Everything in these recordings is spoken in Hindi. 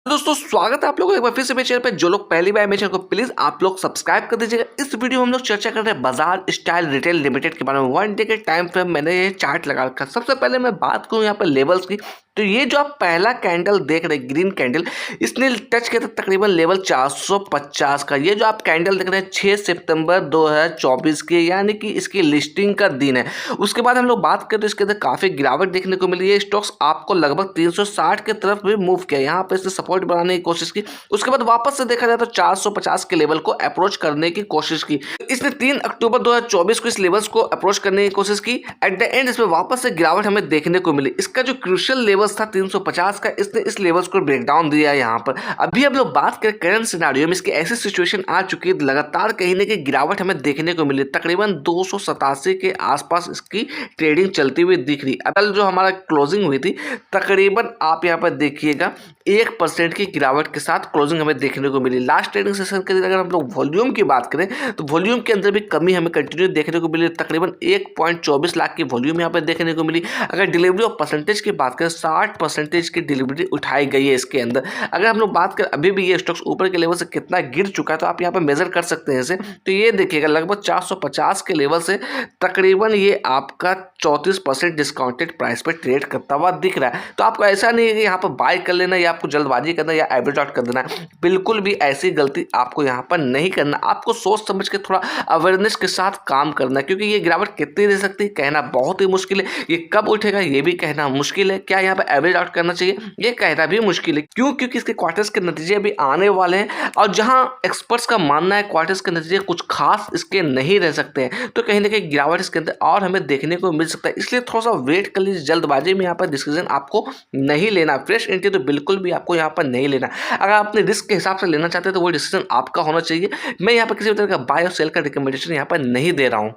दोस्तों स्वागत है आप लोगों का एक बार फिर से मेरे चैनल पे। जो लोग पहली बार मेरे चैनल को प्लीज आप लोग सब्सक्राइब कर दीजिएगा। इस वीडियो में हम लोग चर्चा कर रहे हैं बाजार स्टाइल रिटेल लिमिटेड के बारे में। 1 डे के टाइम फ्रेम मैंने ये चार्ट लगा रखा है। सबसे पहले मैं बात करूं यहाँ पर लेवल्स की, तो ये जो आप पहला कैंडल देख रहे हैं ग्रीन कैंडल, इसने टच किया था तकरीबन लेवल 450 का। ये जो आप कैंडल देख रहे हैं 6 सितंबर 2024 के, यानी कि इसकी लिस्टिंग का दिन है। उसके बाद हम लोग बात करें तो इसके अंदर काफी गिरावट देखने को मिली है। स्टॉक्स आपको लगभग 360 के तरफ भी मूव किया, यहाँ पे इसने सपोर्ट बनाने की कोशिश की। उसके बाद वापस से देखा जाए तो 450 के लेवल को अप्रोच करने की कोशिश की। इसने 3 अक्टूबर 2024 को इस लेवल्स को अप्रोच करने की कोशिश की। एट द एंड इसमें वापस से गिरावट हमें देखने को मिली। इसका जो क्रूशियल लेवल्स था 350 का, इसने इस लेवल्स को ब्रेक डाउन दिया है यहाँ पर। अभी हम लोग बात करें करंट सिनेरियो में, इसकी ऐसी सिचुएशन आ चुकी है, लगातार कहीं ना कहीं गिरावट हमें देखने को मिली। तकरीबन 287 के आसपास इसकी ट्रेडिंग चलती हुई दिख रही। कल जो हमारा क्लोजिंग हुई थी, तकरीबन आप यहाँ पर देखिएगा 1% की गिरावट के साथ क्लोजिंग हमें देखने को मिली। लास्ट ट्रेडिंग सेशन के दिन अगर हम लोग वॉल्यूम की बात करें तो वॉल्यूम के अंदर भी कमी हमें कंटिन्यू देखने को मिली। तकरीबन 1.24 लाख की वॉल्यूम यहाँ पर देखने को मिली। अगर डिलीवरी ऑफ परसेंटेज की बात करें 60% की डिलीवरी उठाई गई है इसके अंदर। अगर हम लोग बात करें अभी भी ये स्टॉक्स ऊपर के लेवल से कितना गिर चुका है, तो आप यहाँ पर मेजर कर सकते हैं इसे। तो ये देखिएगा लगभग 450 के लेवल से तकरीबन ये आपका 34% डिस्काउंटेड प्राइस पर ट्रेड करता हुआ दिख रहा है। तो आपको ऐसा नहीं है कि यहाँ पर बाय कर लेना या आपको जल्दबाजी करना या एवरेज आउट कर देना, बिल्कुल भी ऐसी गलती आपको यहाँ पर नहीं करना। आपको सोच समझ के थोड़ा अवेयरनेस के साथ काम करना है, क्योंकि ये गिरावट कितनी रह सकती है कहना बहुत ही मुश्किल है। ये कब उठेगा ये भी कहना मुश्किल है। क्या यहाँ पर एवरेज आउट करना चाहिए ये कहना भी मुश्किल है। क्यों? क्योंकि इसके क्वार्टर्स के नतीजे अभी आने वाले हैं, और जहां एक्सपर्ट्स का मानना है क्वार्टर्स के नतीजे कुछ खास इसके नहीं रह सकते हैं, तो कहीं ना कहीं गिरावट इसके अंदर और हमें देखने को मिल सकता है। इसलिए थोड़ा सा वेट कर लीजिए। जल्दबाजी में यहाँ पर डिसीजन आपको नहीं लेना। फ्रेश एंट्री तो बिल्कुल भी आपको यहाँ पर नहीं लेना। अगर आप अपने रिस्क के हिसाब से लेना चाहते हैं तो वो डिसीजन आपका होना चाहिए। मैं यहाँ पर किसी भी तरह का बाय और सेल का रिकमेंडेशन यहाँ पर नहीं दे रहा हूँ।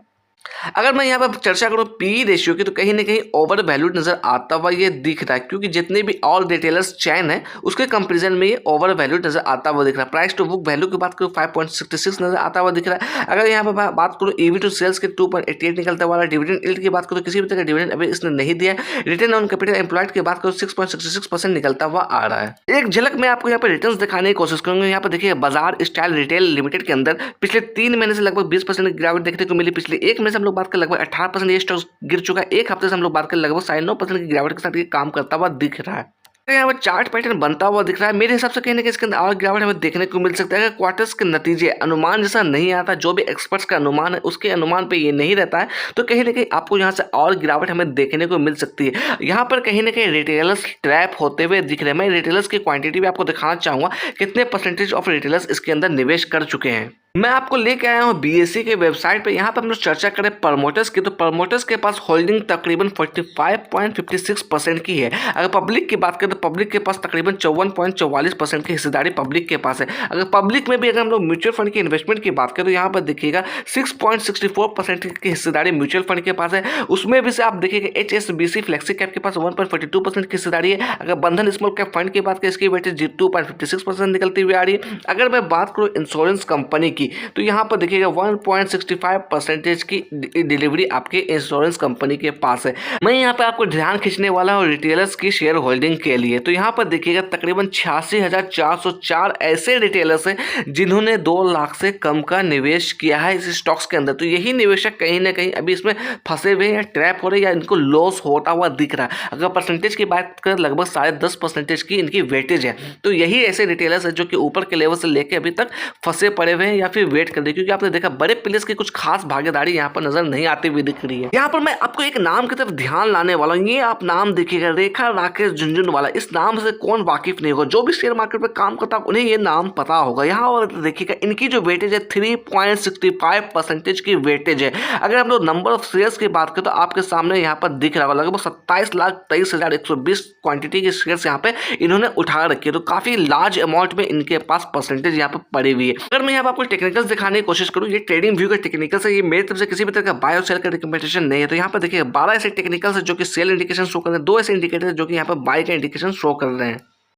अगर मैं यहाँ पर चर्चा करूँ पी रेशियो की, तो कहीं ना कहीं ओवर वैल्यूड नजर आता हुआ ये दिख रहा है, क्योंकि जितने भी ऑल रिटेलर्स चैन है उसके कंपैरिजन में ये ओवर वैल्यूड नजर आता हुआ दिख रहा है। प्राइस टू बुक वैल्यू की बात करूँ 5.66 नजर आता हुआ दिख रहा है। अगर यहाँ पर बात करूँ ईवी टू सेल्स के 2.88 निकलता हुआ। डिविडेंड यील्ड की बात करूँ किसी भी तरह का डिविडेंड अभी इसने नहीं दिया है। रिटर्न ऑन कैपिटल एम्प्लॉयड की बात करूँ 6.66% निकलता हुआ आ रहा है। एक झलक मैं आपको यहाँ पर रिटर्न दिखाने की कोशिश करूंगा। यहाँ पर देखिए बाजार स्टाइल रिटेल लिमिटेड के अंदर पिछले 3 महीने से लगभग 20% की गिरावट देखने को मिली। पिछले 1 महीने से हम लोग बात कर लगभग 18% ये स्टॉक गिर चुका है। एक हफ्ते से हम लोग बात कर लगभग 9.5% की गिरावट के साथ ये काम करता हुआ दिख रहा है। यहाँ पर चार्ट पैटर्न बनता हुआ दिख रहा है। मेरे हिसाब से कहने के इसके अंदर और गिरावट हमें देखने को मिल सकता है। अगर क्वार्टर्स के नतीजे अनुमान जैसा नहीं आता, जो भी एक्सपर्ट्स का अनुमान है उसके अनुमान पे ये नहीं रहता है, तो कहीं ना कहीं आपको यहाँ से और गिरावट हमें देखने को मिल सकती है। यहाँ पर कहीं ना कहीं रिटेलर्स ट्रैप होते हुए दिख रहे हैं। मैं रिटेलर्स की क्वांटिटी भी आपको दिखाना चाहूंगा, कितने परसेंटेज ऑफ रिटेलर्स इसके अंदर निवेश कर चुके हैं। मैं आपको लेके आया हूँ बीएसई के वेबसाइट पे। यहाँ पर हम लोग चर्चा करें प्रमोटर्स की, तो प्रमोटर्स के पास होल्डिंग तकरीबन 45.56% की है। अगर पब्लिक की बात करें तो पब्लिक के पास तकरीबन 54.44% की हिस्सेदारी पब्लिक के पास है। अगर पब्लिक में भी अगर हम लोग म्यूचुअल फंड की इन्वेस्टमेंट की बात करें तो यहाँ पर देखिएगा 6.64% की हिस्सेदारी म्यूचुअल फंड के पास है। उसमें भी से आप देखिएगा HSBC फ्लेक्सी कैप के पास 1.42% की हिस्सेदारी है। अगर बंधन स्मॉल कैप फंड की बात करें इसकी वेटेज 2.56% निकलती हुई आ रही है। अगर मैं बात करूँ इंश्योरेंस कंपनी की, तो यहाँ पर देखिएगा 1.65% की डिलीवरी आपके इंश्योरेंस कंपनी के पास है। मैं यहाँ पे आपको ध्यान खींचने वाला हूँ रिटेलर्स की शेयर होल्डिंग के लिए। तो यहाँ पर देखिएगा तकरीबन 86,404 ऐसे रिटेलर्स हैं जिन्होंने 2 लाख से कम का निवेश किया है इस स्टॉक्स के अंदर। तो यही निवेशक कहीं ना कहीं अभी इसमें फंसे हुए या ट्रैप हो रहे या इनको लॉस होता हुआ दिख रहा है। अगर परसेंटेज की बात करें लगभग 10.5% की इनकी वेटेज है। तो यही ऐसे रिटेलर्स है जो कि ऊपर के लेवल से लेकर अभी तक फंसे पड़े हुए हैं या फिर वेट कर रहे, क्योंकि आपने देखा बड़े प्लेयर्स की कुछ खास भागीदारी यहाँ पर नजर नहीं आती हुई दिख रही है। यहाँ पर मैं आपको एक नाम की तरफ ध्यान लाने वाला हूँ। ये आप नाम देखिएगा, रेखा राकेश झुनझुनवाला। इस नाम से कौन वाकिफ नहीं होगा? जो भी शेयर मार्केट में काम करता है उन्हें ये नाम पता होगा। यहाँ और देखिएगा इनकी जो वेटेज है 3.65% की वेटेज है। अगर हम लोग नंबर ऑफ शेयर्स की बात करें तो आपके सामने यहाँ पर दिख रहा होगा लगभग 27,23,120 क्वांटिटी के शेयर्स यहाँ पे इन्होंने उठा रखी है। तो काफी लार्ज अमाउंट में इनके पास परसेंटेज यहाँ पर पड़ी हुई है। अगर मैं यहाँ पर आपको टेक्निकल्स दिखाने की कोशिश करूँ, ये ट्रेडिंग व्यू का टेक्निकल्स है, ये मेरी तरफ से किसी भी तरह का बाय और सेल का रिकमेंडेशन नहीं है। तो यहाँ पर देखिए 12 ऐसे टेक्निकल्स है जो कि सेल इंडिकेशन शो कर रहे हैं, 2 ऐसे इंडिकेटर जो कि यहाँ पर बाय का इंडिकेशन शो कर रहे हैं।